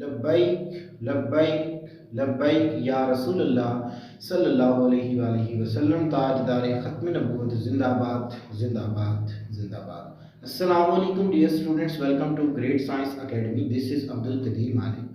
लब्बैक लब्बैक लब्बैक या रसूलल्लाह सल्लल्लाहु अलैहि वसल्लम। ताजदार ख़त्म नबूवत जिंदाबाद जिंदाबाद जिंदाबाद। अस्सलामु अलैकुम dear students, welcome to great science academy. This is Abdul Qadir Malik.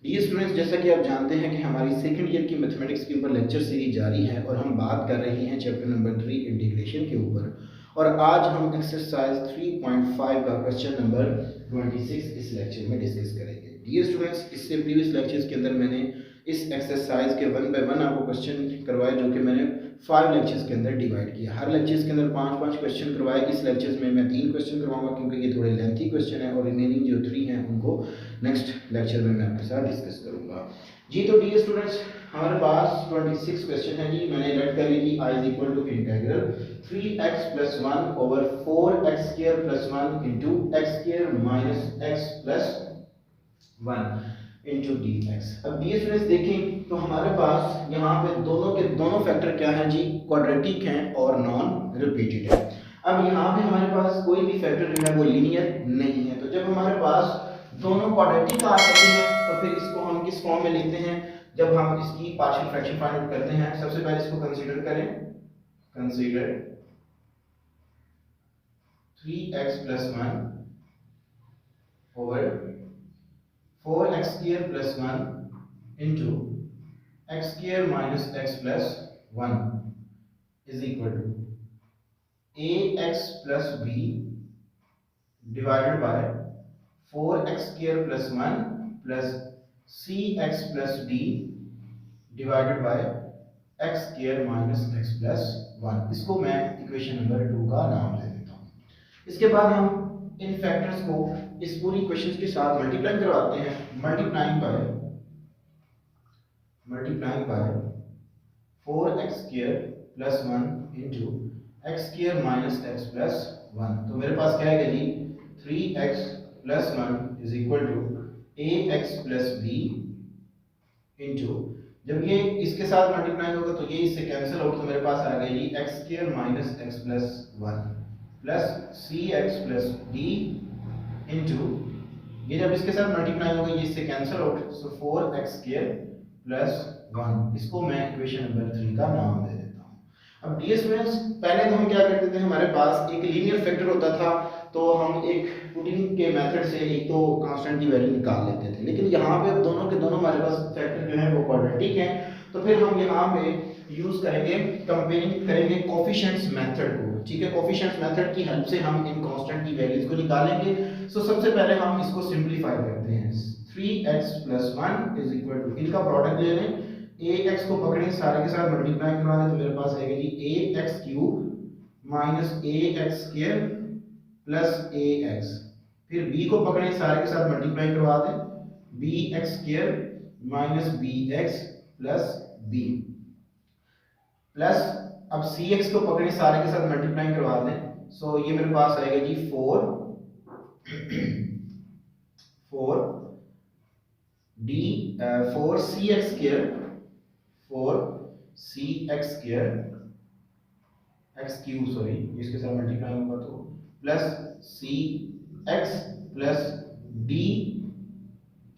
Dear students, जैसा कि आप जानते हैं कि हमारी सेकंड ईयर की मैथमेटिक्स के ऊपर लेक्चर सीरीज जारी है और हम बात कर रहे हैं चैप्टर नंबर 3 इंटीग्रेशन के ऊपर। और आज हम एक्सरसाइज 3.5 का क्वेश्चन नंबर 26 इस लेक्चर में डिस्कस करेंगे। डियर स्टूडेंट्स, इससे प्रीवियस लेक्चर्स के अंदर मैंने इस एक्सरसाइज के 1 बाय 1 आपको क्वेश्चन करवाए, जो कि मैंने 5 लेक्चर्स के अंदर डिवाइड किया। हर लेक्चर्स के अंदर 5-5 क्वेश्चन करवाए। इस लेक्चर्स में मैं 3 क्वेश्चन करवाऊंगा क्योंकि ये थोड़े लेंथी क्वेश्चन है और रिमेनिंग जो 3 हैं उनको नेक्स्ट लेक्चर में मैं आपके साथ डिस्कस करूंगा। जी तो डियर स्टूडेंट्स, हमारे पास 26 क्वेश्चन है जी। मैंने लेट कर ली कि i is equal to integral 3x plus 1 over 4x square plus 1 into x square minus x plus 1 into d x. अब डी स्टूडेंट्स देखें तो हमारे पास यहाँ पे दोनों के दोनों फैक्टर क्या है जी, क्वाड्रेटिक हैं और नॉन रिपीटेड है। अब यहाँ पे हमारे पास कोई भी फैक्टर जो है वो लीनियर नहीं है। तो जब हमारे पास दोनों क्वाड्रेटिक आ जाते हैं तो फिर इसको हम किस फॉर्म में लिखते हैं, जब हम इसकी पार्शियल फ्रैक्शन फाइंड आउट करते हैं। सबसे पहले इसको कंसीडर करें, consider 3x plus 1 over 4x square plus 1 into x square minus x plus 1 is equal to ax plus b divided by 4x square plus 1 plus cx plus d divided by x square minus x plus 1। इसको मैं equation number 2 का नाम दे देता हूँ। इसके बाद हम इन factors को इस पूरी इक्वेशन के साथ मल्टीप्लाई करवाते हैं। Multiplying by 4x square plus 1 into x square minus x plus 1। तो मेरे पास क्या है जी, 3x plus 1 is equal to ax plus b into, जब ये इसके साथ मल्टीप्लाई होगा तो ये इससे कैंसिल होगा, तो मेरे पास आ गया जी x square minus x plus 1 plus c x plus d into, ये जब इसके साथ मल्टीप्लाई होगा ये इससे cancel out, so 4x square plus 1। इसको मैं इक्वेशन नंबर 3 का नाम दे देता हूँ। अब डियर स्टूडेंट्स, पहले तो हम क्या करते थे, हमारे पास एक लीनियर फैक्टर होता था तो हम एक पुटिंग के मेथड से एक तो कांस्टेंट की वैल्यू निकाल लेते थे। लेकिन यहाँ पे अब दोनों के दोनों हमारे पास फैक्टर जो है वो क्वाड्रेटिक हैं, तो फिर हम यहाँ पे यूज करेंगे, कंपेयरिंग करेंगे कोफिशिएंट्स मेथड को। ठीक है, कोफिशिएंट्स मेथड की हेल्प से हम इन कांस्टेंट की वैल्यूज को निकालेंगे। सो सबसे पहले हम इसको सिंपलीफाई करते हैं। 3x plus 1 is equal to, इनका प्रोडक्ट ले लें, ax को पकड़ें, सारे के साथ मल्टीप्लाई करवा दें, तो मेरे पास आएगा जी ax cube minus ax square plus ax। फिर b को पकड़ें, सारे के साथ मल्टीप्लाई करवा दें, bx square minus bx plus b plus, अब cx को पकड़ें, सारे के साथ मल्टीप्लाई करवा दें, सो ये मेरे पास आएगा जी 4 4cx square 4cx square x cube, sorry इसके साथ मल्टीप्लाई होगा तो प्लस cx प्लस d,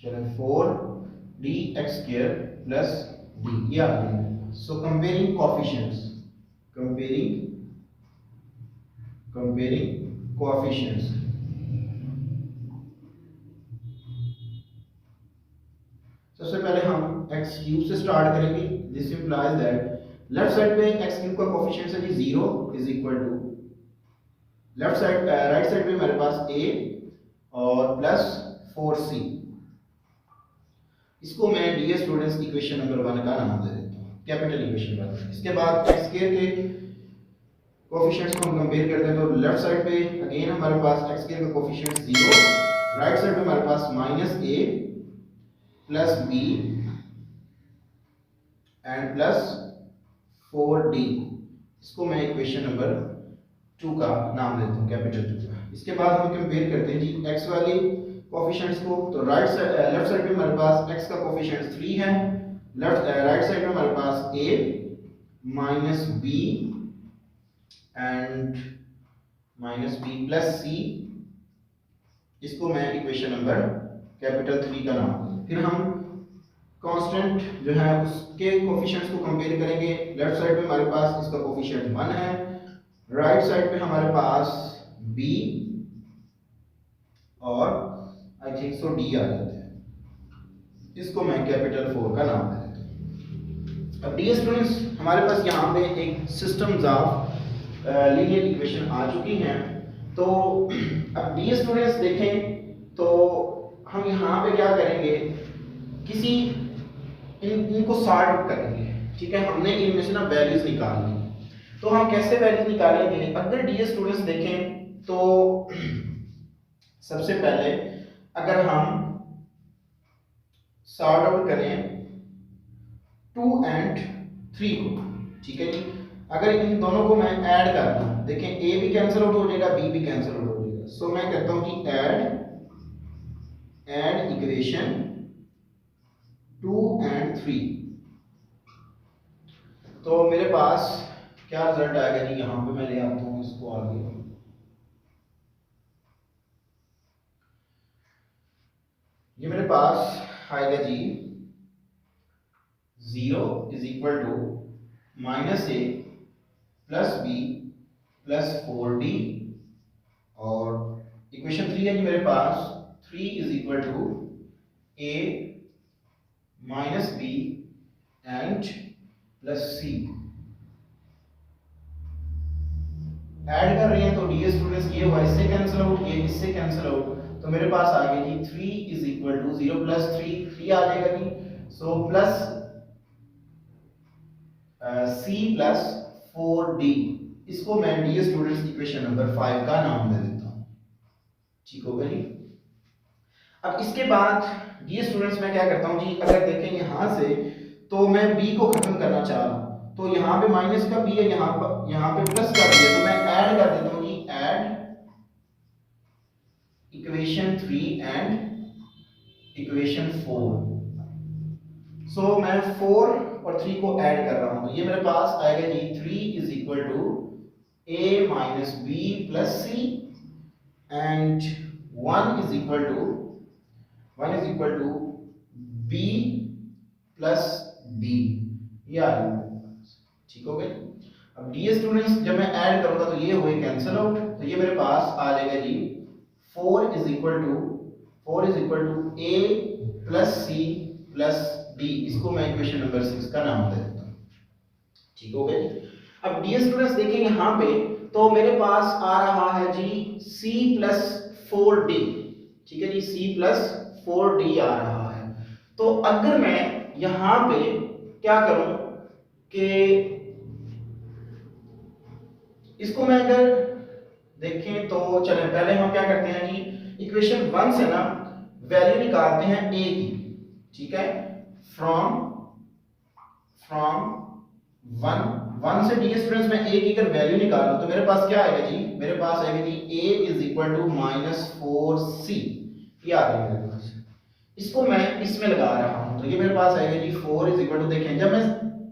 चलो 4dx स्क्वायर प्लस d, ये आ गया। So comparing coefficients, comparing coefficients, सबसे पहले हम x क्यूब से स्टार्ट करेंगे। This implies that left side पे x क्यूब का कोफिशिएंट है जी 0 is equal to, left side right side पे मेरे पास a और प्लस 4c। इसको मैं डियर स्टूडेंट्स इक्वेशन नंबर 1 का नाम दे देता हूँ, कैपिटल इक्वेशन 1। इसके बाद x स्क्वायर के कोफिशिएंट्स को हम कंपेयर करते हैं, तो लेफ्ट साइड पे अगेन हमारे पास x स्क्वायर का कोफिशिएंट 0, राइट साइड पे हमारे पास minus a plus b and plus 4d। इसको मैं इक्वेशन नंबर 2 का नाम देता हूँ, कैपिटल 2 का। इसके बाद हम कंपेयर करते हैं जी x वाली कोफिशिएंट्स को, तो लेफ्ट साइड पे हमारे पास x का कोफिशिएंट 3 है, राइट साइड में हमारे पास a minus b and minus b plus c। इसको मैं इक्वेशन नंबर कैपिटल 3 का नाम दूं। फिर हम कांस्टेंट जो है उसके कोफिशिएंट्स को कंपेयर करेंगे। लेफ्ट साइड में हमारे पास इसका कोफिशिएंट 1 है, राइट साइड पे हमारे पास b और आई थिंक सो d आ जाते हैं। इसको मैं कैपिटल 4 का नाम दे देता हूँ। अब डियर स्टूडेंट्स हमारे पास यहाँ पे एक सिस्टम्स ऑफ लीनियर इक्वेशन आ चुकी हैं। तो अब डियर स्टूडेंट्स देखें तो हम यहाँ पे क्या करेंगे, किसी इनको सॉर्ट आउट करेंगे, ठीक है। हमने इनमें से ना वैल्यूज निकालनी है। तो हम कैसे वैल्यूज निकालेंगे, अगर डियर स्टूडेंट्स देखें तो सबसे पहले अगर हम सॉर्ट आउट करें 2 and 3 को, ठीक है जी। अगर इन दोनों को मैं ऐड करता हूं, देखें a भी कैंसिल आउट हो जाएगा, b भी कैंसिल आउट हो जाएगा। सो मैं कहता हूं कि ऐड इक्वेशन 2 and 3। तो मेरे पास क्या रिजल्ट आएगा जी, यहां पे मैं ले आता हूं इसको आगे। ये मेरे पास आएगा जी 0 is equal to -a plus b plus 4d, और इक्वेशन 3 है जी मेरे पास 3 is equal to a minus b and plus c। Add कर रहे हैं तो डियर स्टूडेंट्स ये हुआ इससे कैंसिल आउट, ये इससे कैंसिल आउट, तो मेरे पास आ गया जी 3 इज इक्वल टू 0 प्लस 3 आ जाएगा जी। So plus c plus 4d, इसको मैं डियर स्टूडेंट्स इक्वेशन नंबर 5 का नाम दे देता हूं, ठीक हो गया जी। अब इसके बाद डियर स्टूडेंट्स मैं क्या करता हूं जी, अगर देखें यहां से तो मैं b को खत्म करना चाह रहा हूं, तो यहाँ पे माइनस का b है, यहाँ पे प्लस का b है, तो मैं ऐड कर देता हूँ जी, ऐड इक्वेशन 3 एंड इक्वेशन 4। सो मैं 4 और 3 को ऐड कर रहा हूँ, तो ये मेरे पास आएगा जी 3 is equal to a minus b plus c and 1 is equal to b plus b, ये आ रहा है, ठीक हो गया। अब डियर स्टूडेंट्स जब मैं ऐड करूंगा तो ये हुए कैंसिल आउट, तो ये मेरे पास आ जाएगा जी 4 is equal to a plus c plus d, इसको मैं इक्वेशन नंबर 6 का नाम दे देता हूं, ठीक हो गया जी। अब डियर स्टूडेंट्स देखें यहां पे तो मेरे पास आ रहा है जी c प्लस 4d, ठीक है जी, c प्लस 4d आ रहा है। तो अगर मैं यहां पे क्या करूं कि इसको मैं अगर देखें तो चलें पहले हम क्या करते हैं जी, इक्वेशन 1 से ना वैल्यू निकालते हैं a की, ठीक है। फ्रॉम 1 से डियर स्टूडेंट्स मैं a की अगर वैल्यू निकालूं तो मेरे पास क्या आएगा जी, मेरे पास आएगा जी a is equal to -4c, ये आ गया मेरे पास। इसको मैं इसमें लगा रहा हूं तो ये मेरे पास आएगा जी 4 इज इक्वल टू, देखें जब मैं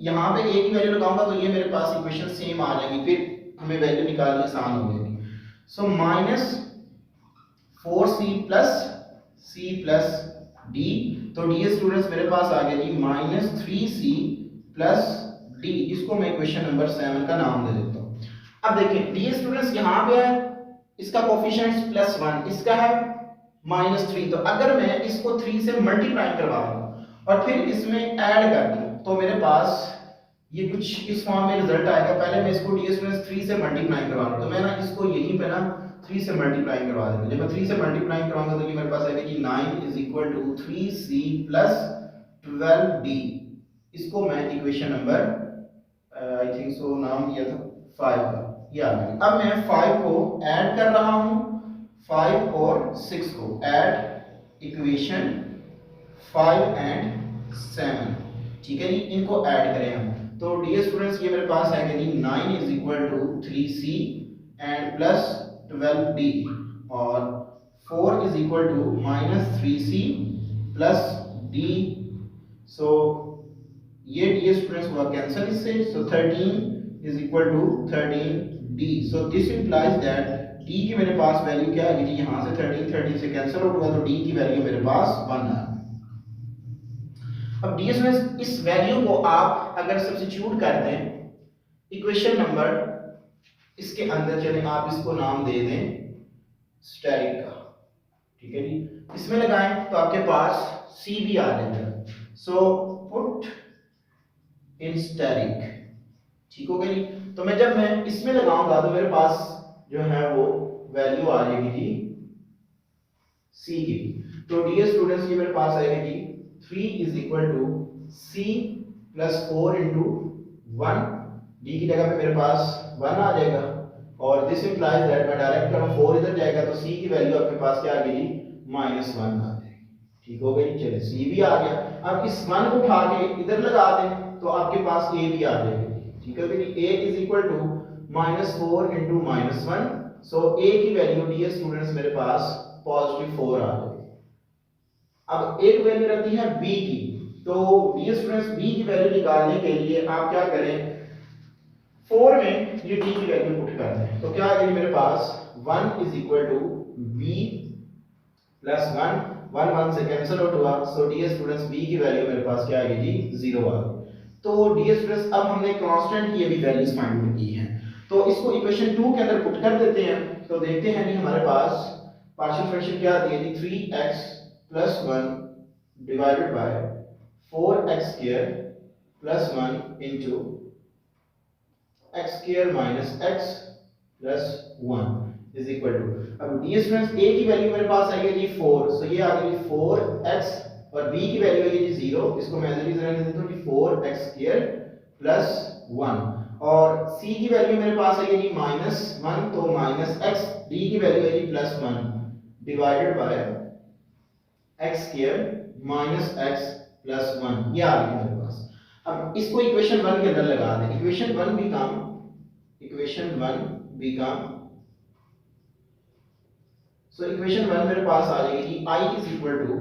यहां पे a की वैल्यू लगाऊंगा तो ये मेरे पास इक्वेशन सेम आ जाएगी, फिर हमें वैल्यू निकालनी आसान हो जाएगी। सो -4c प्लस d, तो डियर स्टूडेंट्स मेरे पास आ गया जी -3c प्लस d, इसको मैं इक्वेशन नंबर 7 का नाम दे देता हूं। अब देखिए डियर स्टूडेंट्स यहां पे है इसका कोफिशिएंट्स +1, इसका है -3, तो अगर मैं इसको 3 से मल्टीप्लाई करवा दूं और फिर इसमें ऐड कर दूं तो मेरे पास ये कुछ इस फॉर्म में रिजल्ट आएगा। पहले मैं इसको डियर स्टूडेंट्स 3 से मल्टीप्लाई करवा लूं, तो मैं ना इसको यहीं पे ना 3 से मल्टीप्लाई करवा दूंगा। जब मैं 3 से मल्टीप्लाई करवाऊंगा तो ये मेरे पास आएगा कि 9 is equal to 3c plus 12d, इसको मैं equation number I think so नाम दिया था 5 का, ये आ गया। अब मैं 5 को ऐड कर रहा हूं, 5 और 6 को ऐड इक्वेशन 5 एंड 7, ठीक है जी, इनको ऐड करें हम। तो डियर स्टूडेंट्स ये मेरे पास है कि 9 is equal to 3c and plus 12d, और 4 is equal to -3c plus d। So ये डियर स्टूडेंट्स हुआ कैंसिल इससे, so 13 is equal to 13d। So this implies that d की मेरे पास वैल्यू क्या आ गई थी, यहां से 13 से कैंसिल आउट हुआ तो d की वैल्यू मेरे पास 1 है। अब डियर स्टूडेंट्स इस वैल्यू को आप अगर सब्स्टिट्यूट कर दें इक्वेशन नंबर इसके अंदर, चले आप इसको नाम दे दें स्टेरिक का, ठीक है जी, इसमें लगाएं तो आपके पास सी भी आ जाएगा। सो पुट इन स्टेरिक, ठीक हो गया जी। तो जब मैं इसमें लगाऊंगा तो मेरे पास जो है वो वैल्यू आ जाएगी जी सी की। तो डियर स्टूडेंट्स ये मेरे पास आएगा जी 3 is equal to C plus 4 into 1, D की जगह पे मेरे पास 1 आ जाएगा, और दिस इंप्लाइज दैट मैं डायरेक्ट करूं 4 इधर जाएगा तो सी की वैल्यू आपके पास क्या आ गई जी -1 आ जाएगी, ठीक हो गई। चलिए सी भी आ गया। अब इस 1 को उठा के इधर लगा दें तो आपके पास ए भी आ जाएगी, ठीक है जी। ए इज इक्वल टू -4 इंटू -1, सो ए की वैल्यू डियर स्टूडेंट्स मेरे पास +4 आ जाएगी। अब एक वैल्यू रहती है b की, तो डियर स्टूडेंट्स b की वैल्यू निकालने के लिए आप क्या करें 4 में ये d की वैल्यू पुट कर दें, तो क्या आ गई मेरे पास 1 is equal to b plus 1, 1 1 से कैंसिल आउट हुआ, सो डियर स्टूडेंट्स b की वैल्यू मेरे पास क्या आ गई जी 0 आ गई। तो डियर स्टूडेंट्स अब हमने कांस्टेंट की अभी वैल्यूज फाइंड आउट की हैं, तो इसको इक्वेशन 2 के अंदर पुट कर देते हैं। तो देखते हैं जी हमारे पास पार्शियल फ्रैक्शन क्या आती है जी 3x plus 1 divided by 4x square plus 1 into x square minus x plus 1 is equal to, अब डियर स्टूडेंट्स a की वैल्यू मेरे पास आई है जी 4, सो ये आ गई 4x, और b की वैल्यू है जी 0, इसको मैं एज इट इज रहने देता हूं कि 4x स्क्वायर प्लस 1, और c की वैल्यू मेरे पास है जी -1, तो -x, d की वैल्यू है जी +1 divided by x square minus x plus 1, ये आ गया मेरे पास। अब इसको इक्वेशन 1 के अंदर लगा दें, इक्वेशन 1 बिकम सो इक्वेशन 1 मेरे पास आ जाएगी जी i is equal to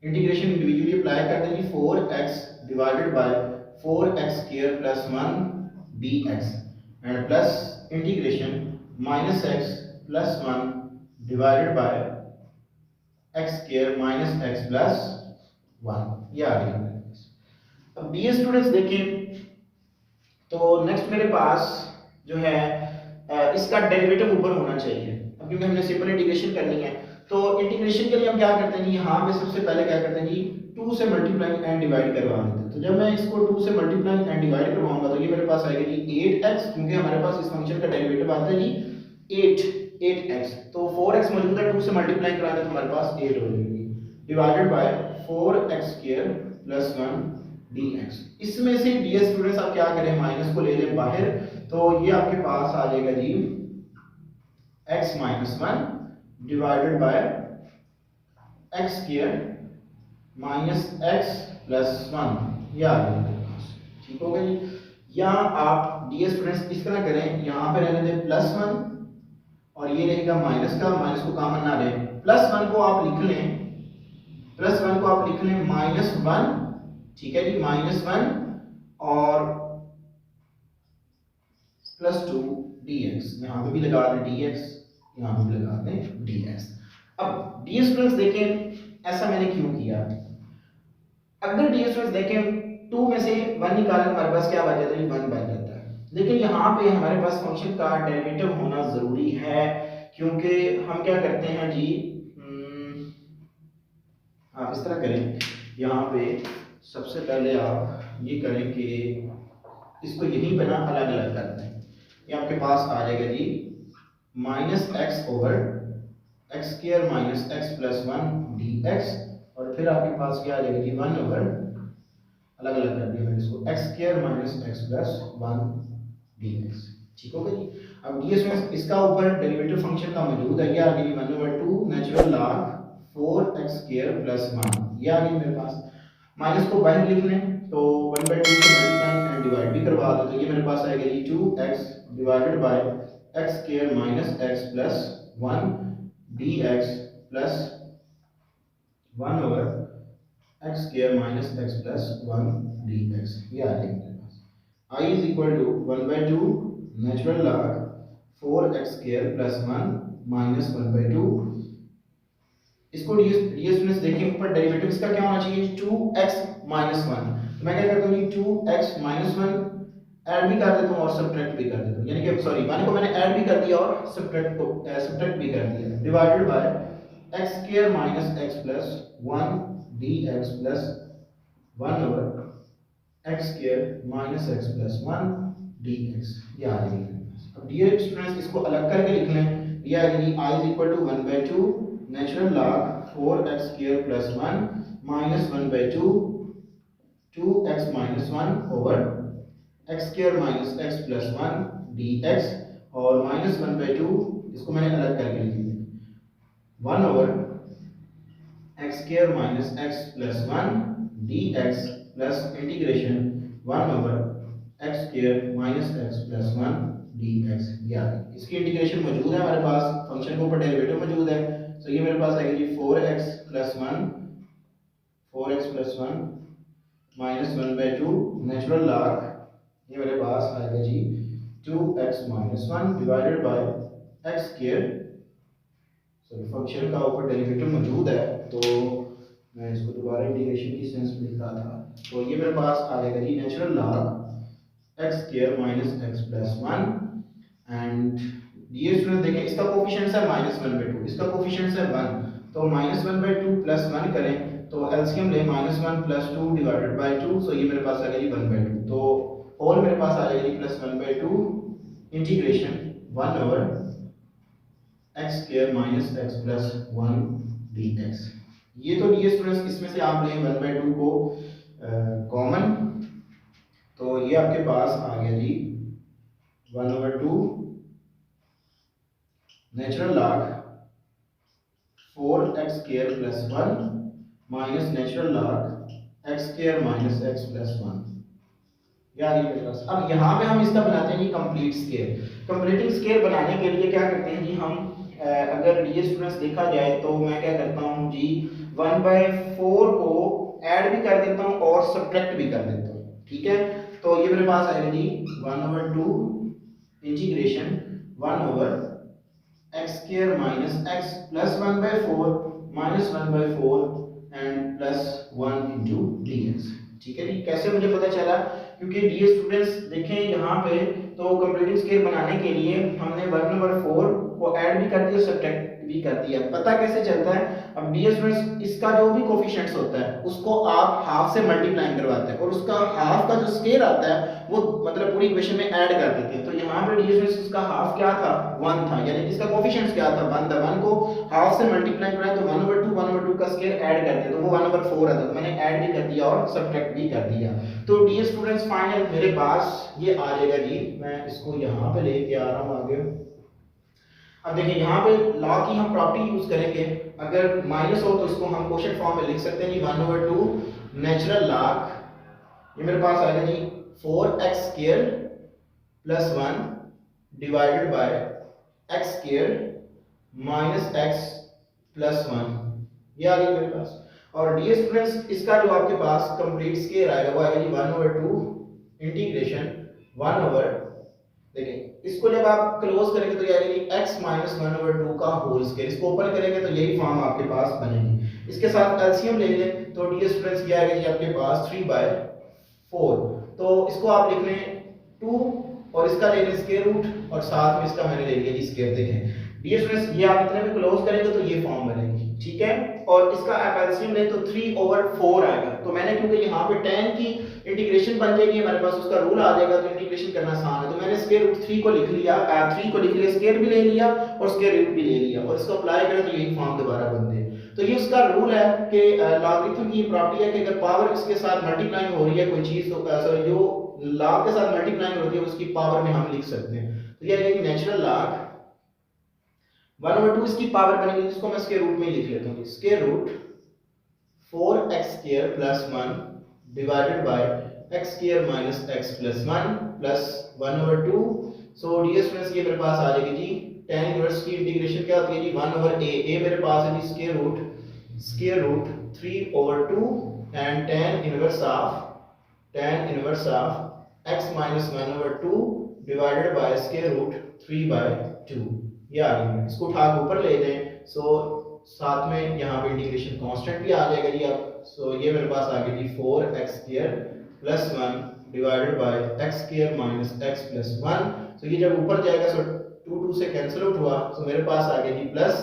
integration individually apply कर देंगे 4x divided by 4x square plus 1 dx and plus integration -x plus 1 divided by x square minus x plus 1, ये आ गया मेरे पास। अब डियर स्टूडेंट्स देखें तो नेक्स्ट मेरे पास जो है इसका डेरिवेटिव ऊपर होना चाहिए। अब क्योंकि हमने सिंपल इंटीग्रेशन करनी है, तो इंटीग्रेशन के लिए हम क्या करते हैं जी, यहाँ पे सबसे पहले क्या करते हैं जी 2 से मल्टीप्लाई एंड डिवाइड करवा देते हैं। तो जब मैं इसको 2 से मल्टीप्लाई एंड डिवाइड करवाऊंगा तो ये मेरे पास आएगा जी 8x, क्योंकि हमारे पास इस फंक्शन का डेरिवेटिव आता है जी 8x, तो 4x मौजूद है, 2 से मल्टीप्लाई कराने तो हमारे पास 8 हो जाएगी, divided by 4x square plus 1 dx। इसमें से डियर स्टूडेंट्स आप क्या करें माइनस को ले लें बाहर, तो ये आपके पास आ जाएगा जी x minus 1 divided by x square minus x plus 1, ये आ गया मेरे पास, ठीक हो गया जी। या आप डियर स्टूडेंट्स इस तरह करें, यहाँ पे रहने दें +1 और ये रहेगा माइनस का, माइनस को कॉमन ना लें, +1 को आप लिख लें, +1 को आप लिख लें -1, ठीक है जी, -1 और +2 dx, यहाँ पे भी लगा दें dx, यहाँ पे भी लगा दें dx। अब डियर स्टूडेंट्स देखें ऐसा मैंने क्यों किया, अगर डियर स्टूडेंट्स देखें 2 में से 1 निकालें हमारे पास क्या बच जाता है, 1 बच जाता है, लेकिन यहाँ पे हमारे पास फंक्शन का डेरिवेटिव होना जरूरी है, क्योंकि हम क्या करते हैं जी आप इस तरह करें, यहाँ पे सबसे पहले आप ये करें कि इसको यहीं पे ना अलग अलग कर दें, ये आपके पास आ जाएगा जी -x over x square minus x plus 1 dx, और फिर आपके पास क्या आ जाएगा जी 1 ओवर, अलग अलग कर दिया मैंने इसको, x square minus x plus 1 dx, ठीक हो गया जी। अब dx में इसका ऊपर डेरिवेटिव फंक्शन का मौजूद है, ये आ गई 1/2 natural log 4x square plus 1, ये आ गई मेरे पास। माइनस को बाहर लिख लें तो 1/2 से मल्टीप्लाई एंड डिवाइड भी करवा दो, तो ये मेरे पास आएगा जी 2x divided by x square minus x plus 1 dx plus 1 over x square minus x plus 1 dx, ये आ जाएगा मेरे पास। I is equal to 1/2 natural log 4x square plus 1 minus 1/2 इसको ds स्टूडेंट्स देखिए ऊपर डेरिवेटिव इसका क्या होना चाहिए 2x माइनस 1। तो मैं क्या करता हूँ 2x माइनस 1 ऐड भी कर देता हूँ और सब्ट्रैक्ट भी कर देता हूँ, यानी कि सॉरी 1 को मैंने ऐड भी कर दिया और सब्ट्रैक्ट भी कर दिया, divided by x square minus x plus 1 dx plus 1 over x square minus x plus 1 dx। ये आ जाएगी। अब डियर स्टूडेंट्स इसको अलग करके लिख लें, ये आ जाएगी i is equal to 1/2 natural log 4x square plus 1 minus 1/2 2x minus 1 over x square minus x plus 1 dx और माइनस 1/2 इसको मैंने अलग करके लिख दिया 1 over x square minus x plus 1 dx plus integration 1 over x square minus x plus 1 dx। या इसकी integration मौजूद है हमारे पास, फंक्शन के ऊपर डेरिवेटिव मौजूद है, तो ये मेरे पास आएगी 4x plus 1 minus 1/2 natural log, ये मेरे पास आएगा जी 2x minus 1 divided by x square. Sorry function का ऊपर डेरिवेटिव मौजूद है तो मैं इसको दोबारा इंटीग्रेशन की सेंस में लिख रहा था, तो ये मेरे पास आ जाएगा जी natural log x square minus x plus 1 and ये स्टूडेंट देखें इसका कोफिशिएंट है -1/2, इसका कोफिशिएंट है 1, तो -1/2 प्लस 1 करें तो एलसीएम ले -1 प्लस 2 डिवाइडेड बाय 2, सो ये मेरे पास आ गया जी 1/2, तो होल मेरे पास आ जाएगा जी plus 1/2 integration 1 over x square minus x plus 1 dx। ये तो डियर स्टूडेंट्स इसमें से आप लें 1/2 को कॉमन, तो ये आपके पास आ गया जी 1/2 natural log 4x square plus 1 minus natural log x square minus x plus 1। यार ये मेरे पास अब यहाँ पे हम इसका बनाते हैं जी कंप्लीट स्क्वायर। कंप्लीटिंग स्क्वायर बनाने के लिए क्या करते हैं जी हम अगर डियर स्टूडेंट्स देखा जाए तो मैं क्या करता हूँ जी 1/4 को ऐड भी कर देता हूँ और सब्ट्रैक्ट भी कर देता हूँ, ठीक है। तो ये मेरे पास आएगा जी 1/2 integration 1 over x square minus x plus 1/4 minus 1/4 and plus 1 into dx, ठीक है जी। कैसे मुझे पता चला, क्योंकि डियर स्टूडेंट्स देखें यहाँ पे तो कंप्लीटिंग स्क्वायर बनाने के लिए हमने 1/4 को ऐड भी कर दिया सब्ट्रैक्ट भी कर दिया। पता कैसे चलता है, अब डियर स्टूडेंट्स इसका जो भी कोफिशिएंट्स होता है उसको आप हाफ से मल्टीप्लाई करवाते हैं और उसका हाफ का जो स्क्वायर आता है वो मतलब पूरी इक्वेशन में ऐड कर देते हैं। तो यहाँ पे डियर स्टूडेंट्स इसका हाफ क्या था 1 था, यानी इसका कोफिशिएंट्स क्या था 1 था, 1 को हाफ से मल्टीप्लाई कराया तो 1/2 का स्क्वायर ऐड कर दिया तो वो 1/4 आता, तो मैंने ऐड भी कर दिया और सब्ट्रैक्ट भी कर दिया। तो डियर स्टूडेंट्स फाइनल मेरे पास ये आ जाएगा जी, मैं इसको यहाँ पे लेके आ रहा हूँ आगे। अब देखिए यहाँ पे लॉ की हम प्रॉपर्टी यूज करेंगे, अगर माइनस हो तो इसको हम क्वोशिएंट फॉर्म में लिख सकते हैं जी 1/2 नेचुरल लॉग, ये मेरे पास आएगा जी 4x square plus 1 divided by x square minus x plus 1, ये आ गई मेरे पास। और डियर स्टूडेंट्स इसका जो आपके पास कंप्लीट स्क्वायर आएगा वो आएगा जी 1/2 इंटीग्रेशन 1 ओवर, देखिए इसको जब आप क्लोज करेंगे तो ये आएगी x माइनस 1/2 का होल स्क्वायर, इसको ओपन करेंगे तो यही फॉर्म आपके पास बनेगी। इसके साथ एलसीएम ले लें तो डियर स्टूडेंट्स ये आएगा जी आपके पास 3/4, तो इसको आप लिख लें 2 और इसका ले लें स्क्वायर रूट और साथ में इसका मैंने ले लिया जी स्क्वायर। देखें डियर स्टूडेंट्स ये आप इतने भी क्लोज करेंगे तो ये फॉर्म बनेगी, ठीक है। और इसका आप एलसीएम लें तो 3/4 आएगा, तो मैंने क्योंकि यहाँ पे tan की इंटीग्रेशन बन जाएगी हमारे पास, उसका रूल आ जाएगा तो इंटीग्रेशन करना आसान है, तो मैंने स्क्वायर रूट 3 को लिख लिया, 3 को लिख लिया, स्क्वायर भी ले लिया और स्क्वायर रूट भी ले लिया और इसको अप्लाई करें तो यही फॉर्म दोबारा बनते हैं। तो ये उसका रूल है कि लॉगरिथम की प्रॉपर्टी है कि अगर पावर इसके साथ मल्टीप्लाइंग हो रही है कोई चीज तो सॉरी जो लॉग के साथ मल्टीप्लाइंग होती है उसकी पावर में हम लिख सकते हैं। तो ये है नेचुरल लॉग 1/2 इसकी पावर बनेगी जिसको मैं स्क्वायर रूट में लिख लेता हूं, square root 4x square plus 1 divided by x square minus x plus 1 plus 1/2। So dear students ये मेरे पास आ जाएगी जी tan इनवर्स की इंटीग्रेशन क्या होती है जी 1/a मेरे पास है जी square root 3/2 and tan inverse of x minus 1/2 divided by square root 3/2, ये आ गई। इसको उठा के ऊपर ले लें, सो साथ में यहाँ पे इंटीग्रेशन कांस्टेंट भी आ जाएगा जी अब। सो ये मेरे पास आ गया जी 4x² plus 1 divided bye x² minus x plus 1। तो ये जब ऊपर जाएगा सो 2 से कैंसिल आउट हुआ, तो मेरे पास आ गया जी प्लस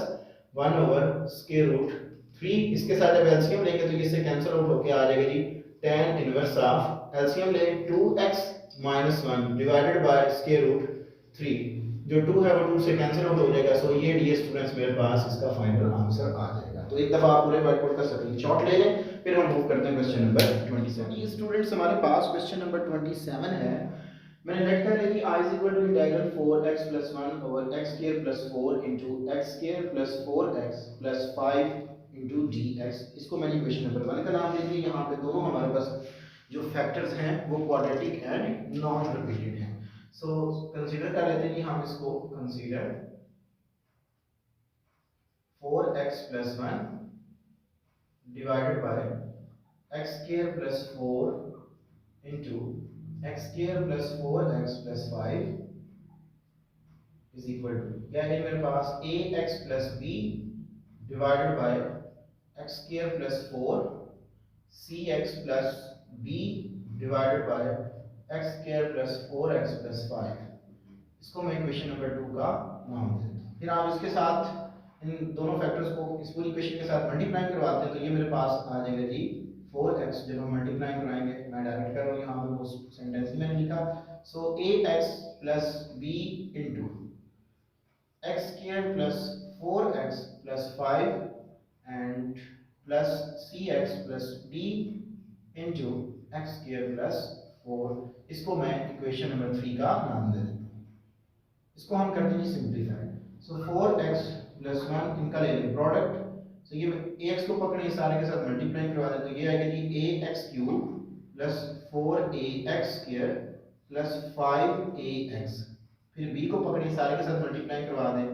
1 ओवर स्क्वायर रूट 3। इसके साथ जब एलसीएम लेंगे तो इससे कैंसिल आउट होके आ जाएगा जी tan इनवर्स ऑफ एलसीएम ले 2x minus 1 divided by square root 3। जो 2 है वो 2 से कैंसिल आउट हो जाएगा। सो ये डियर स्टूडेंट्स मेरे पास इसका फाइनल आंसर आ जाएगा। तो एक दफा आप पूरे व्हाइट बोर्ड का स्क्रीनशॉट ले लें, फिर हम मूव करते हैं क्वेश्चन नंबर 27। ये स्टूडेंट्स हमारे पास क्वेश्चन नंबर 27 है। मैंने लेट कर लिया i is equal to integral 4x plus 1 over x square plus 4 into x square plus 4x plus 5 into dx। इसको मैंने इक्वेशन नंबर 1 का नाम दे दिया। यहाँ पे दोनों हमारे पास जो फैक्टर्स हैं वो क्वाड्रेटिक एंड नॉन रिपीटेड हैं। सो कंसीडर कर लेते हैं कि हम इसको consider 4x plus 1 divided by x square plus 4 into x square plus 4x plus 5 is equal to, या है मेरे पास ax plus b divided by x square plus 4 cx plus b divided by x square plus 4x plus 5। इसको मैं equation number 2 का नाम देता हूँ। फिर आप इसके साथ इन दोनों फैक्टर्स को इस पूरी इक्वेशन के साथ मल्टीप्लाई करवाते हैं, तो ये मेरे पास आ जाएगा जी 4x। जब हम मल्टीप्लाई कराएंगे, मैं डायरेक्ट कर रहा हूँ यहाँ पे, वो सेंटेंस ही मैंने लिखा। सो ax plus b into x square plus 4x plus 5 and plus cx plus b into x square plus 4। इसको मैं इक्वेशन नंबर 3 का नाम दे देता हूँ। इसको हम कर देंगे सिंप्लीफाइड। सो 4x प्लस 1 इनका ले लें प्रोडक्ट। तो ये ax को पकड़े सारे के साथ मल्टीप्लाई करवा दें, तो ये आएगा जी ax cube plus 4ax square plus 5ax। फिर b को पकड़े सारे के साथ मल्टीप्लाई करवा दें,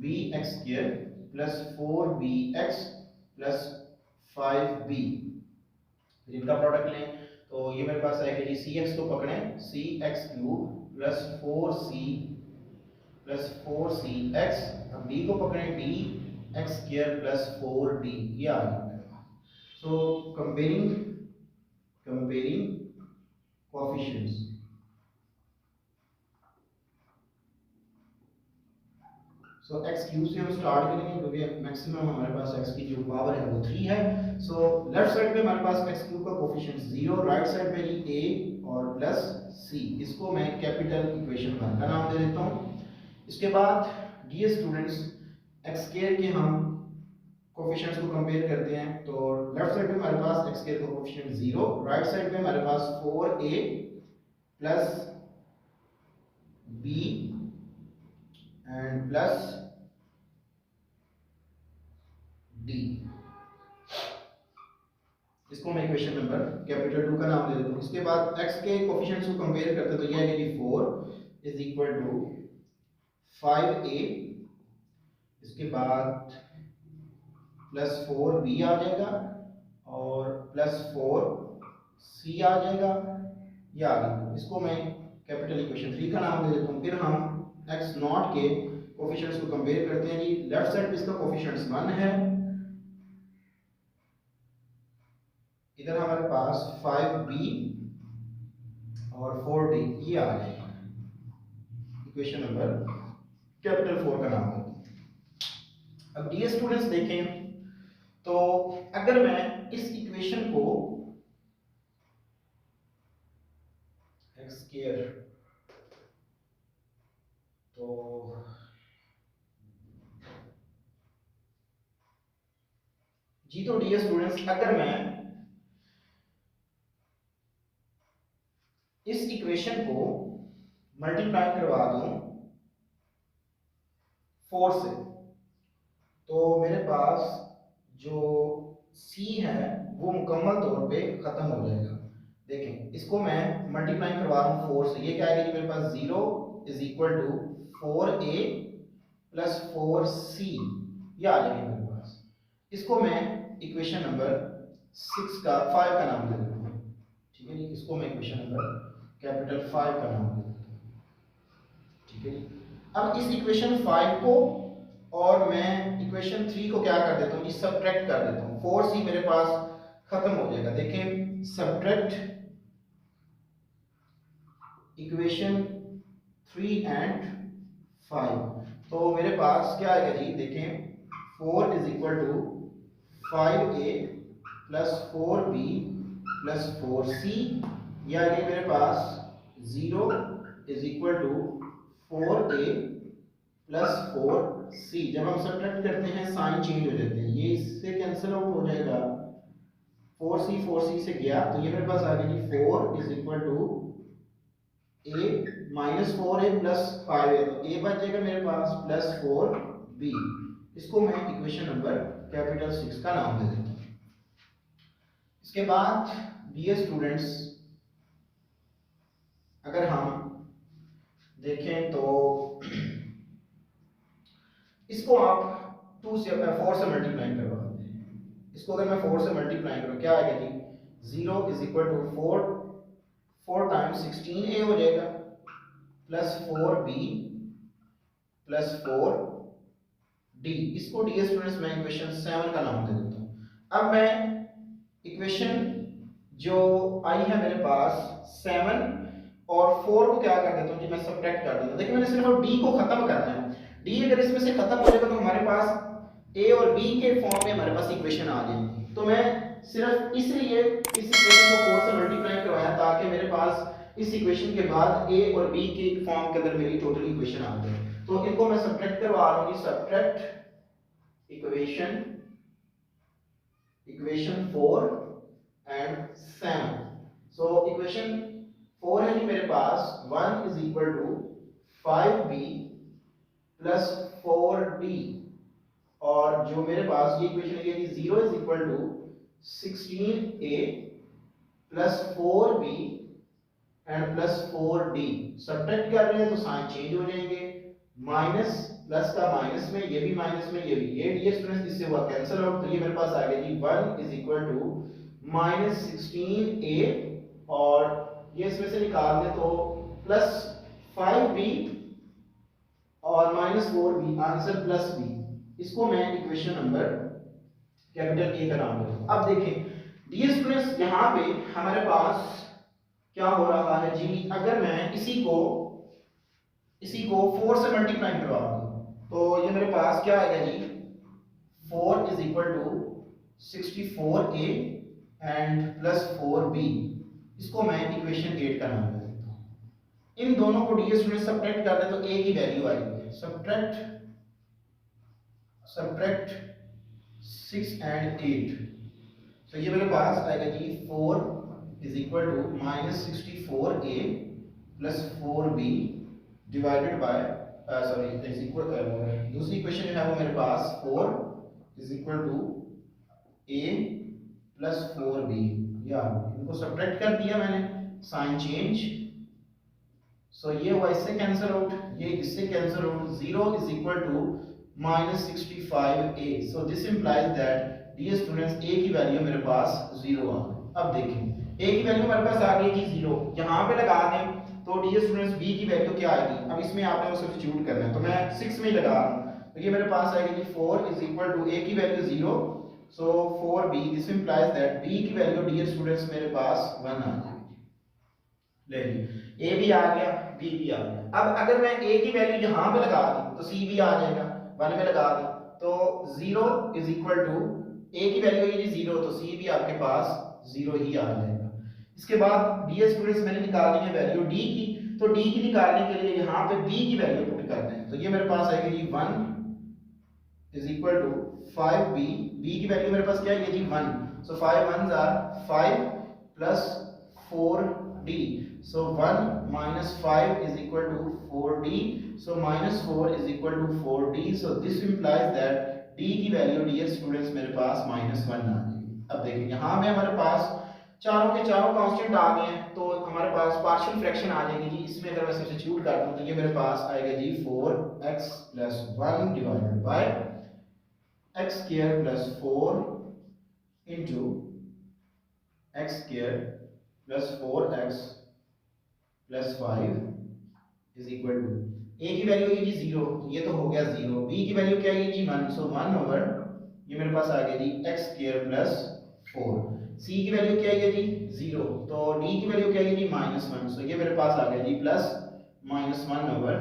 bx square plus 4bx plus 5b। फिर इनका प्रोडक्ट लें, तो ये मेरे पास आएगा जी cx को पकड़ें cx cube plus 4c plus 4cx। अब d को पकड़ें d x square plus 4d। ये आ गया मेरे पास। So comparing coefficients. So x cube से हम स्टार्ट करेंगे क्योंकि मैक्सिमम हमारे पास x की जो पावर है वो 3 है। सो लेफ्ट साइड पे हमारे पास x क्यूब का कोएफिशिएंट 0, राइट साइड पे जी a और प्लस c। इसको मैं कैपिटल इक्वेशन 1 का नाम दे देता हूँ। इसके बाद डियर स्टूडेंट्स x स्क्वायर के हम कोएफिशिएंट्स को कंपेयर करते हैं। तो लेफ्ट साइड पे हमारे पास x स्क्वायर का कोएफिशिएंट 0, राइट साइड पे हमारे पास 4a plus b and plus d। इसको मैं इक्वेशन नंबर कैपिटल 2 का नाम दे देता हूँ। इसके बाद x के कोएफिशिएंट्स को कंपेयर करते हैं, तो ये आएगा कि 4 इज इक्वल टू 5a, इसके बाद प्लस 4b आ जाएगा और प्लस 4c आ जाएगा। ये आ गया। इसको मैं कैपिटल इक्वेशन 3 का नाम दे देता हूँ। फिर हम x नॉट के कोएफिशिएंट्स को कंपेयर करते हैं जी। लेफ्ट साइड पे इसका कोएफिशिएंट्स 1 है, इधर हमारे पास 5b और 4d ये आ जाएगा। इक्वेशन नंबर कैपिटल 4 का नाम देते हैं। अब डियर स्टूडेंट्स देखें, तो अगर मैं इस इक्वेशन को x स्क्वायर, तो जी, तो डियर स्टूडेंट्स अगर मैं इस इक्वेशन को मल्टीप्लाई करवा दूं 4 से, तो मेरे पास जो c है वो मुकम्मल तौर पे खत्म हो जाएगा। देखें, इसको मैं मल्टीप्लाई करवा रहा हूँ 4 से। ये क्या आएगा कि मेरे पास 0 is equal to 4a plus 4c। ये आ जाएगा मेरे पास। इसको मैं इक्वेशन नंबर 5 का नाम दे देता हूँ। ठीक है जी, इसको मैं इक्वेशन नंबर कैपिटल 5 का नाम दे देता हूँ। ठीक है जी। अब इस इक्वेशन 5 को और मैं इक्वेशन इक्वेशन 3 को क्या कर देता हूँ जी, सब्ट्रैक्ट कर देता हूँ। 4c मेरे पास खत्म हो जाएगा। देखें, सब्ट्रैक्ट इक्वेशन 3 एंड 5, तो मेरे पास क्या आएगा जी, देखें 4 is equal to 5a plus 4b plus 4c, यानी मेरे पास 0 is equal to 4a plus 4c। जब हम सब्ट्रैक्ट करते हैं साइन चेंज हो जाते हैं, ये इससे कैंसिल आउट हो जाएगा, 4c से गया, तो ये मेरे पास आ गया जी 4 is equal to a minus 4a plus 5a, तो a बच जाएगा मेरे पास प्लस 4b। इसको मैं इक्वेशन नंबर कैपिटल 6 का नाम दे देता हूँ। इसके बाद डियर स्टूडेंट्स, अगर हम देखें तो इसको आप 2 से 4 से मल्टीप्लाई करवा देते हैं। इसको अगर मैं 4 से मल्टीप्लाई करूँ क्या आएगा जी, 0 is equal to 4 times 16a हो जाएगा प्लस 4b प्लस 4d। इसको डियर स्टूडेंट्स मैं इक्वेशन 7 का नाम दे देता हूँ। अब मैं इक्वेशन जो आई है मेरे पास 7 और 4 को क्या कर देता हूँ जी, मैं सब्ट्रैक्ट कर देता हूँ। देखिए मैंने सिर्फ d को खत्म करना है, d अगर इसमें से खत्म हो जाएगा तो हमारे पास a और b के फॉर्म में हमारे पास इक्वेशन आ जाएगी। तो मैं सिर्फ इसलिए इस इक्वेशन को 4 से मल्टीप्लाई करवाया ताकि मेरे पास इस इक्वेशन के बाद a और b के फॉर्म के अंदर मेरी टोटल इक्वेशन आ जाए। तो इनको मैं सब्ट्रैक्ट करवा रहा हूँ, subtract equation 4 and 7। So equation 4 है जी मेरे पास 1 is equal to 5b plus 4d, और जो मेरे पास ये इक्वेशन है कि 0 is equal to 16a plus 4b and plus 4d। Subtract कर रहे हैं तो साइन चेंज हो जाएंगे, माइनस प्लस का माइनस में, ये भी माइनस में, ये भी, ये डियर स्टूडेंट्स इससे हुआ कैंसिल आउट, तो ये मेरे पास आ गया जी 1 is equal to minus 16a, और ये इसमें से निकाल दें तो प्लस 5b और minus 4b, answer plus b। इसको मैं इक्वेशन नंबर कैपिटल ए का नाम दूंगा। अब देखें डियर स्टूडेंट्स, यहाँ पे हमारे पास क्या हो रहा है जी, अगर मैं इसी को 4 से मल्टीप्लाई करवा दूं तो ये मेरे पास क्या आएगा जी, 4 is equal to 64a and plus 4b। इसको मैं इक्वेशन 8 का नाम दे देता हूं। इन दोनों को डियर स्टूडेंट सब्ट्रैक्ट कर दे तो a की वैल्यू आएगी, सब्ट्रैक्ट 6 एंड 8, तो ये मेरे पास आएगा जी 4 is equal to minus 64a plus 4b divided by sorry is equal, दूसरी इक्वेशन जो है वो मेरे पास 4 is equal to a plus 4b, या इनको सब्ट्रैक्ट कर दिया मैंने, साइन चेंज, सो ये हुआ इससे कैंसिल आउट, ये इससे cancel out, 0 is equal to minus 65a। So this implies that dear students a की वैल्यू मेरे पास 0 आ गई। अब देखें a की वैल्यू मेरे पास आ गई जी 0, यहाँ पे लगा दें तो डियर स्टूडेंट्स b की वैल्यू क्या आएगी, अब इसमें आपने वो सब्स्टिट्यूट करना है, तो मैं 6 में लगा रहा हूँ, तो ये मेरे पास आएगी जी 4 इज इक्वल टू a की value 0, so 4b, this implies that b की वैल्यू डियर स्टूडेंट्स मेरे पास 1 आ जाएगी। ले ली a भी आ गया, b भी आ गया। अब अगर मैं a की वैल्यू यहाँ पे लगा दी तो c भी आ जाएगा, 1 में लगा दी तो 0 इज इक्वल टू a की वैल्यू है जी 0, तो c भी आपके पास 0 ही आ जाएगा। इसके बाद डियर स्टूडेंट्स मैंने निकालनी है वैल्यू d की, तो d की निकालने के लिए यहाँ पे b की वैल्यू पुट करते हैं, तो ये मेरे पास आएगी जी 1 is equal to 5b, b की वैल्यू मेरे पास क्या है जी 1, so 5 1s are 5 plus 4d, so 1 minus 5 is equal to 4d, so minus 4 is equal to 4d, so this implies that d की वैल्यू डियर स्टूडेंट्स मेरे पास -1 आ जाएगी। अब देखिए यहाँ में हमारे पास चारों के चारों कांस्टेंट आ गए हैं, तो हमारे पास पार्शियल फ्रैक्शन आ जाएगी जी, इसमें अगर मैं सब्स्टिट्यूट कर दूं तो ये मेरे पास आएगा जी 4x plus 1 divided by x square plus 4 into x square plus 4x plus 5 is equal to a की वैल्यू होगी जी 0, ये तो हो गया 0। b की वैल्यू क्या है जी 1, सो 1 ओवर ये मेरे पास आ गया जी x स्क्वायर प्लस 4। c की वैल्यू क्या है जी 0, तो d की वैल्यू क्या है जी -1, सो ये मेरे पास आ गया जी plus -1 over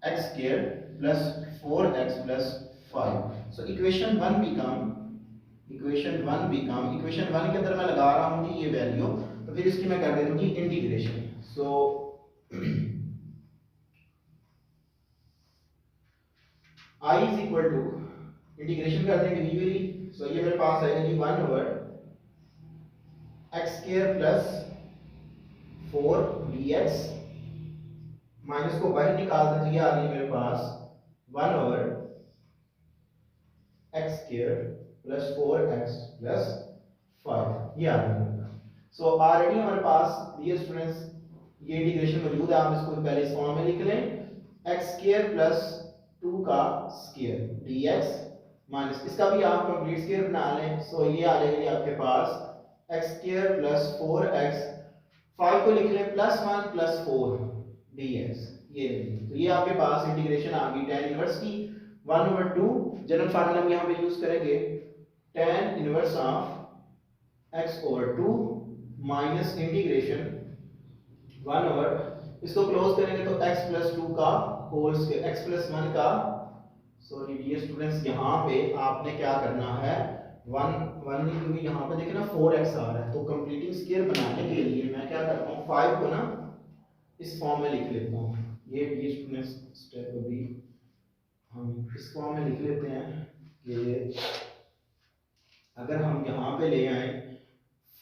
x square plus 4x plus 5। So equation 1 become equation 1 के अंदर मैं लगा रहा हूं जी ये वैल्यू, तो फिर इसकी मैं कर देता हूं जी integration. So I is equal to integration कर देंगे इंडिविजुअली, सो ये मेरे पास आएगा जी 1 over x square plus 4 dx, minus को बाहर निकाल दें तो ये आ गई मेरे पास 1 over x square plus 4x plus 5, ये आ गई। सो ऑलरेडी हमारे पास डियर स्टूडेंट्स ये इंटीग्रेशन मौजूद है, आप इसको पहले इस फॉर्म में लिख लें, x स्क्वायर प्लस 2 का स्क्वायर dx माइनस इसका भी आप कंप्लीट स्क्वायर बना लें, सो ये आ जाएगी आपके पास x स्क्वायर प्लस 4x, 5 को लिख लें प्लस 1 प्लस 4 dx, ये तो ये आपके पास इंटीग्रेशन आ गई tan इनवर्स की 1 ओवर 2। जनरल फार्मूला हम यहाँ पे यूज करेंगे tan inverse of x over 2 minus integration 1 over, इसको क्लोज करेंगे तो x प्लस 2 का होल स्क्वायर, x प्लस 1 का, सॉरी डियर स्टूडेंट्स यहाँ पे आपने क्या करना है 1 नहीं, क्योंकि यहाँ पे देखिए ना 4x आ रहा है, तो कंप्लीटिंग स्क्वायर बनाने के लिए मैं क्या करता हूँ 5 को ना इस फॉर्म में लिख लेता हूँ। ये डियर स्टूडेंट्स स्टेप अभी हम इस फॉर्म में लिख लेते हैं कि अगर हम यहाँ पे ले आए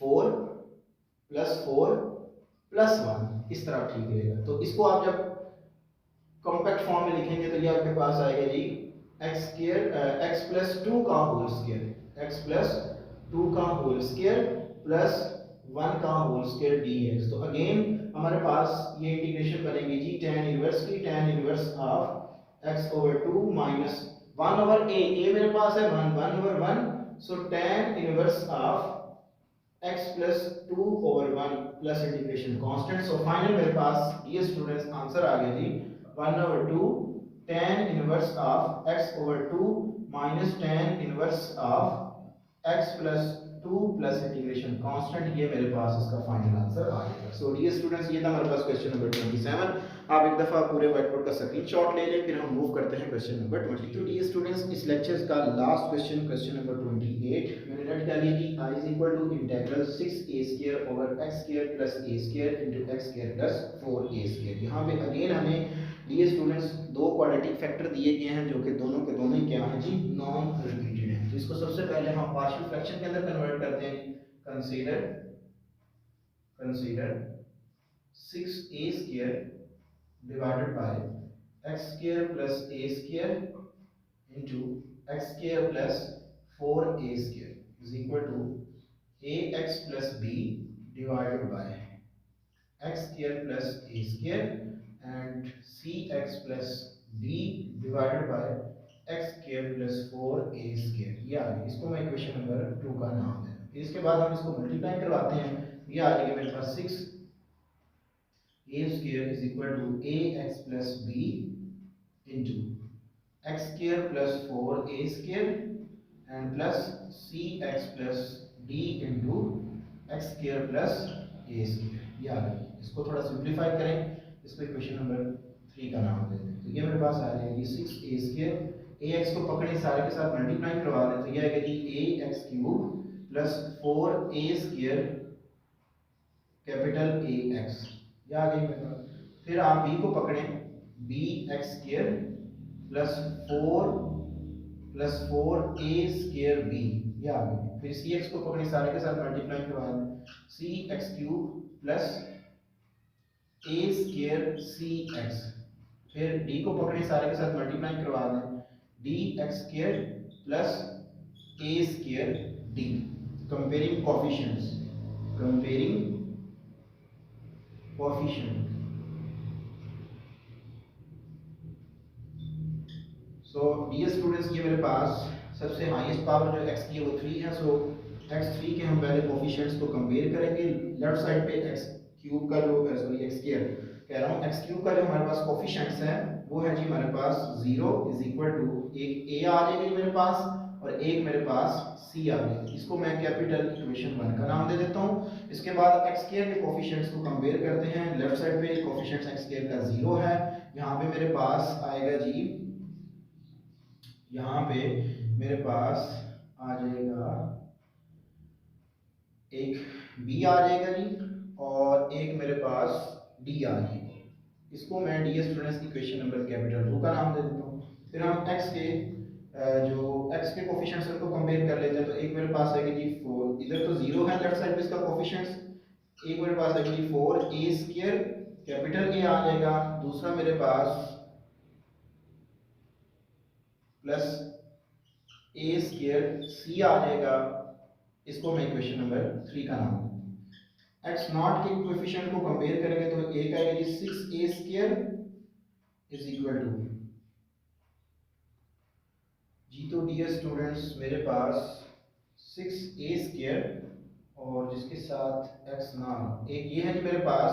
4 प्लस 4 प्लस 1, इस तरह ठीक रहेगा। तो इसको आप जब कॉम्पैक्ट फॉर्म में लिखेंगे तो ये आपके पास आएगा जी x स्क्वायर x प्लस 2 का होल स्क्वायर, x प्लस 2 का होल स्क्वायर प्लस 1 का होल स्क्वायर dx। तो अगेन हमारे पास ये इंटीग्रेशन बनेगी जी tan इनवर्स की, tan inverse of x over 2 minus 1 over a मेरे पास है 1 over 1, so tan inverse of x plus 2 over 1 plus integration constant. So final मेरे पास ये स्टूडेंट्स आंसर आ गया जी 1 over 2 tan inverse of x over 2 minus tan inverse of x plus 2 plus integration constant, ये मेरे पास इसका फाइनल आंसर आ गया। सो dear students ये था हमारे पास क्वेश्चन नंबर 27। आप एक दफा पूरे व्हाइट बोर्ड का स्क्रीनशॉट ले लें, फिर हम मूव करते हैं क्वेश्चन नंबर 20। तो डियर स्टूडेंट्स इस लेक्चर का लास्ट क्वेश्चन, क्वेश्चन नंबर 28 मैंने रेड कर लिया कि i is equal to integral 6a square over x square plus a square into x square plus 4a square. यहां पे अगेन हमें डियर स्टूडेंट्स दो क्वाड्रेटिक फैक्टर दिए गए हैं जो कि दोनों के दोनों ही क्या हैं जी नॉन रिपीटेड हैं। तो इसको सबसे पहले हम पार्शियल फ्रैक्शन के अंदर कन्वर्ट करते हैं। Consider 6a square divided by x square plus a square into x square plus 4a square is equal to ax plus b divided by x square plus a square and cx plus b divided by x square plus 4a square। ये आ गई, इसको मैं equation number 2 का नाम दें। फिर इसके बाद हम इसको मल्टीप्लाई करवाते हैं, ये आ जाएगा मेरे पास 6a square is equal to ax plus b into x square plus 4a square and plus cx plus d into x square plus a square। ये आ गई, इसको थोड़ा सिंप्लीफाई करें, इसको इक्वेशन नंबर 3 का नाम देते हैं। तो ये मेरे पास आ जाएगी 6a स्क्वायर, ax को पकड़े सारे के साथ मल्टीप्लाई करवा दें तो ये आएगा जी ax cube plus 4a square capital ax, ये आ गई मेरे पास। फिर आप b को पकड़ें bx square plus 4a square b, ये आ गई। फिर cx को पकड़ें सारे के साथ मल्टीप्लाई करवा दें cx cube plus a square cx, फिर d को पकड़े सारे के साथ मल्टीप्लाई करवा दें dx square plus a square d। Comparing coefficients, so dear students ये मेरे पास सबसे हाईएस्ट पावर जो x की है वो 3 है। सो x3 के हम पहले कोएफिशिएंट्स को कंपेयर करेंगे। लेफ्ट साइड पे x क्यूब का जो सॉरी x स्क्वायर कह रहा हूँ, x क्यूब का जो हमारे पास कोएफिशिएंट्स है वो है जी हमारे पास 0 इज इक्वल टू एक a आ जाएगी मेरे पास और एक मेरे पास c आ जाएगी। इसको मैं कैपिटल इक्वेशन 1 का नाम दे देता हूँ। इसके बाद x स्क्वायर के कोफिशिएंट्स को कंपेयर करते हैं। लेफ्ट साइड पे कोफिशिएंट्स x स्क्वायर का 0 है, यहाँ पे मेरे पास आएगा जी, यहाँ पे मेरे पास आ जाएगा एक b आ जाएगा जी और एक मेरे पास d आ जाएगा। इसको मैं D students equation number capital 2 का नाम दे देता हूँ। फिर हम x के जो x के कोफिशिएंट्स को कंपेयर कर लेते हैं। तो एक मेरे पास आएगी जी 4, इधर तो 0 है लेफ्ट साइड पे इसका कोफिशिएंट्स। एक मेरे पास आएगी जी 4 a स्क्वायर कैपिटल A आ जाएगा, दूसरा मेरे पास प्लस a स्क्वायर c आ जाएगा। इसको मैं इक्वेशन नंबर 3 का नाम दूंगा। x नॉट के कोएफिशिएंट को कंपेयर करेंगे तो एक आएगा जी 6a square is equal to जी। तो डियर स्टूडेंट्स मेरे पास 6a स्क्वायर और जिसके साथ x ना एक ये है जी मेरे पास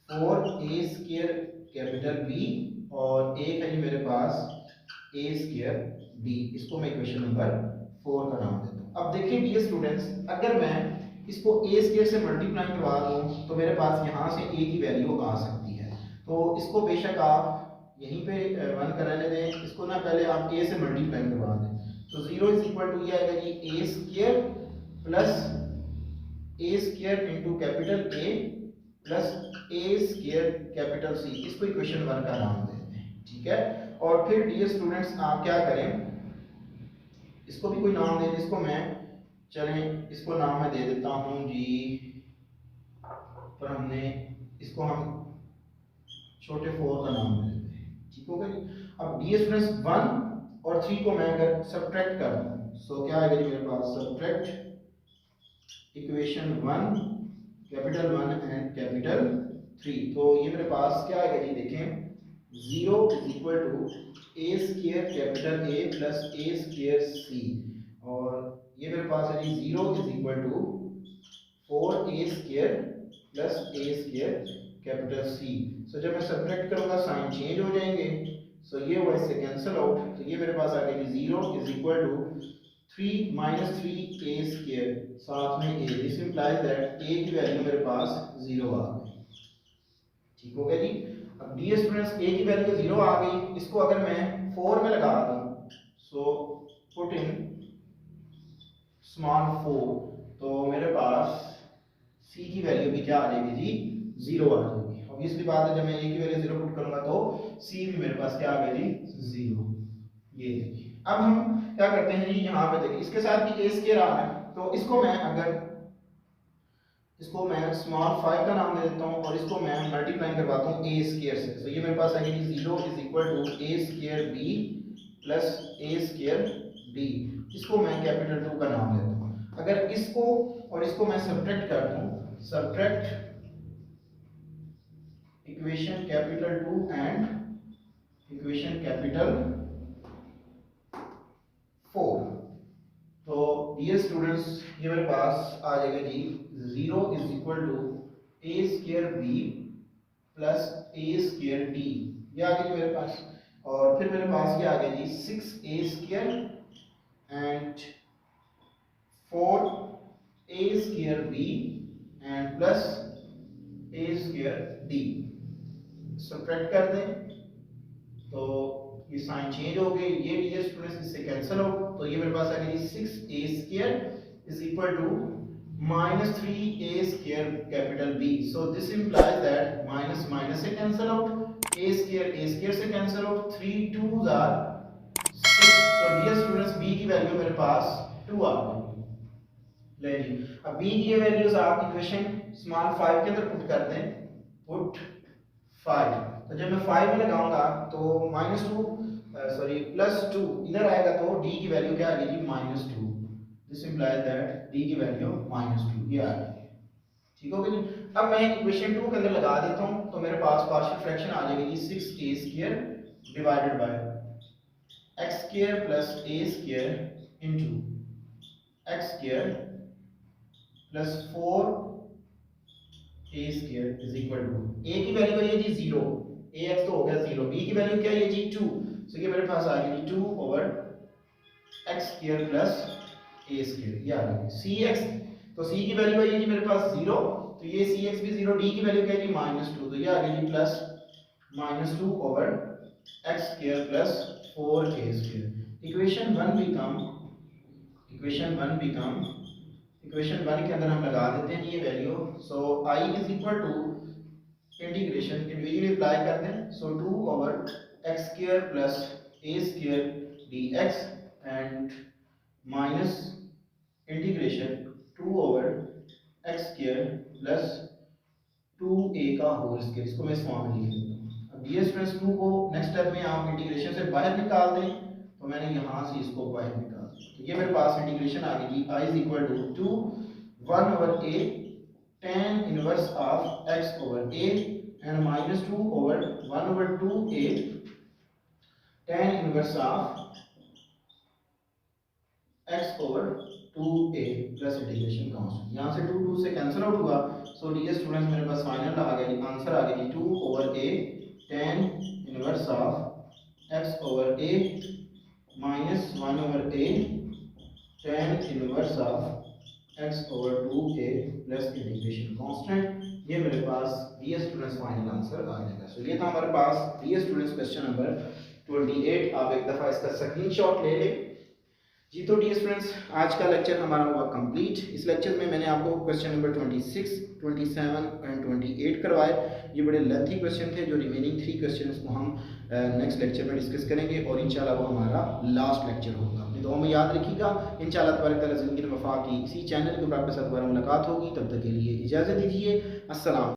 4a स्क्वायर कैपिटल B और एक है जी मेरे पास a स्क्वायर b। इसको मैं इक्वेशन नंबर 4 का नाम देता हूँ। अब देखिए डियर स्टूडेंट्स, अगर मैं इसको a स्क्वायर से मल्टीप्लाई करवा दूँ तो मेरे पास यहाँ से a की वैल्यू आ सकती है। तो इसको बेशक आप यहीं पे 1 कर लेने दें, इसको ना पहले आप a से मल्टीप्लाई करवा दें। तो 0 इज इक्वल टू ये आएगा जी a square plus a square into capital A plus a square capital C। इसको इक्वेशन 1 का नाम देते हैं, ठीक है। और फिर डियर स्टूडेंट्स आप क्या करें, इसको भी कोई नाम दे दें। इसको मैं चलें इसको नाम मैं दे देता हूं जी, पर हमने इसको हम छोटे 4 का नाम दे देते हैं, ठीक हो गया जी। अब डियर स्टूडेंट्स 1 और 3 को मैं अगर सब्ट्रैक्ट कर दूं सो क्या आएगा जी मेरे पास, subtract equation 1 capital 1 and capital 3। तो ये मेरे पास क्या आएगा जी, देखें 0 is equal to a square capital A plus a square c और ये मेरे पास है जी 0 is equal to 4a square plus a square capital C। So जब मैं सब्ट्रैक्ट करूंगा साइन चेंज हो जाएंगे। सो ये हुआ इससे कैंसिल आउट। तो ये मेरे पास आ गया जी 0 is equal to 3 minus 3a square साथ में a। This implies that a की वैल्यू मेरे पास 0 आ गई, ठीक हो गया जी। अब डियर स्टूडेंट्स a की वैल्यू 0 आ गई, इसको अगर मैं 4 में लगा दूं सो पुट इन स्मॉल 4 तो मेरे पास c की वैल्यू भी क्या आ जाएगी जी, 0 आ जाएगी। ऑब्वियसली बात है जब मैं a की वैल्यू 0 पुट करूंगा तो c भी मेरे पास क्या आ गया जी 0। ये देखिए अब हम क्या करते हैं जी, यहाँ पे देखिए इसके साथ भी a स्क्वायर आ रहा है तो इसको मैं अगर इसको मैं स्मॉल 5 का नाम दे देता हूँ और इसको मैं मल्टीप्लाई करवाता हूँ a स्क्वायर से। तो ये मेरे पास आएगा जी 0 is equal to a square b plus a square b। इसको मैं कैपिटल 2 का नाम देता हूँ। अगर इसको और इसको मैं सब्ट्रैक्ट कर दूँ, subtract equation capital 2 and equation capital 4 तो डियर स्टूडेंट्स ये मेरे पास आ जाएगा जी 0 is equal to a square b plus a square d। ये आ गया जी मेरे पास। और फिर मेरे पास ये आ गया जी 6a square and 4a square b and plus a square d। Subtract कर दें तो ये साइन चेंज हो गई, ये डियर स्टूडेंट्स इससे कैंसिल हो। तो ये मेरे पास आ गया 6a square is equal to minus 3a square capital B। So this implies that minus minus से कैंसिल आउट, a स्क्वायर से cancel out, 3 2s are 6। So dear students b की वैल्यू मेरे पास 2 आ गई। ले जी अब b की ये वैल्यूज आप इक्वेशन स्मॉल 5 के अंदर पुट कर दें, पुट 5। तो जब मैं 5 में लगाऊंगा तो प्लस 2 इधर आएगा तो d की वैल्यू क्या आ गई जी -2। दिस इंप्लाइज दैट d की वैल्यू -2 ये आ गई, ठीक हो गया जी। अब मैं इक्वेशन 2 के अंदर लगा देता हूं तो मेरे पास पार्शियल फ्रैक्शन आ जाएगी जी 6a square divided by x square plus a square into x square plus 4a square is equal to a की वैल्यू है जी 0, ए एक्स तो हो गया 0, बी की वैल्यू क्या है जी 2, सो ये मेरे पास आ गई 2 ओवर एक्स स्क्वायर प्लस ए स्क्वायर, ये आ गई सी एक्स, तो सी की वैल्यू आई जी मेरे पास 0, तो ये सी एक्स भी 0, डी की वैल्यू क्या है जी -2, तो ये आ गई जी plus -2 over x square plus 4a square. Equation 1 के अंदर हम लगा देते हैं ये value, so I is equal to integration individually apply करते हैं, so 2 over x square plus a square dx and minus integration 2 over x square plus 2a का होल स्क्वायर, इसको मैं इस फॉर्म में लिख देता हूँ। अब ये स्टूडेंट्स 2 को नेक्स्ट स्टेप में आप इंटीग्रेशन से बाहर निकाल दें, तो मैंने यहाँ से इसको बाहर निकाल दिया, तो ये मेरे पास इंटीग्रेशन आ गई I is equal to 1 over a tan inverse of x over a and -2 over 1 over 2a tan inverse of x over 2a plus integration constant, यहाँ से 2 से कैंसिल आउट हुआ, सो डियर स्टूडेंट्स मेरे पास final आ गया answer आ गया 2 over a tan inverse of x over a minus 1 over a tan inverse of x over 2a plus integration constant, ये मेरे पास dear students final answer आ जाएगा। सो ये था हमारे पास डियर स्टूडेंट्स क्वेश्चन नंबर 28, आप एक दफ़ा इसका स्क्रीनशॉट ले लें जी। तो डियर स्टूडेंट्स आज का लेक्चर हमारा हुआ कंप्लीट। इस लेक्चर में मैंने आपको क्वेश्चन नंबर 26, 27 एंड 28 करवाए। ये बड़े लेंथी क्वेश्चन थे, जो रिमेनिंग 3 क्वेश्चंस को हम नेक्स्ट लेक्चर में डिस्कस करेंगे और इंशाल्लाह वो हमारा लास्ट लेक्चर होगा। अपनी दुआ में याद रखिएगा, इंशाल्लाह तबारक तआला ज़िंदगी में वफा की इसी चैनल के ऊपर आपके साथ दोबारा मुलाकात होगी। तब तक के लिए इजाज़त दीजिए, अस्सलाम।